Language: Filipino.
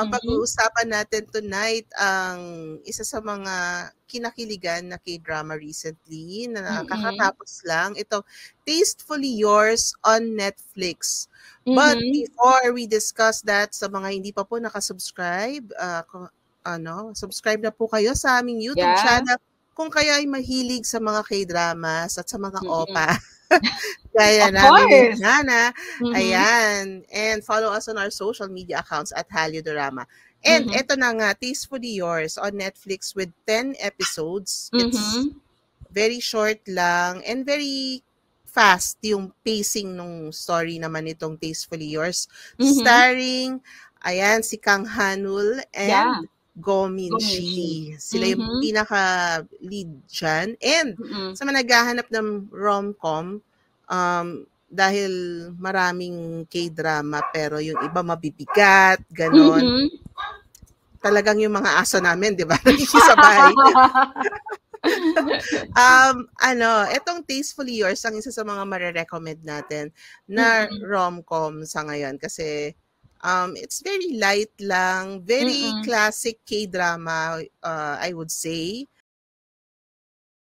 Pag-uusapan natin tonight ang isa sa mga kinakiligan na K-drama recently na kakatapos lang. Ito, Tastefully Yours on Netflix. But before we discuss that, sa mga hindi pa po nakasubscribe, subscribe na po kayo sa aming YouTube channel kung kayo ay mahilig sa mga K-dramas at sa mga OPA. Kaya namin ni Hana. Ayan. And follow us on our social media accounts at Haliodorama. And eto na nga, Tastefully Yours on Netflix with 10 episodes. It's very short lang and very fast yung pacing nung story naman itong Tastefully Yours. Starring, ayan, si Kang Hanul and Go Min-shi. Sila yung pinaka-lead dyan. And sa mga naghahanap ng rom-com, dahil maraming K-drama pero yung iba mabibigat, ganon. Talagang yung mga aso namin, di ba? Nakikisabay. Etong Tastefully Yours ang isa sa mga marirecommend natin na rom-com sa ngayon kasi it's very light lang, very classic K-drama, I would say.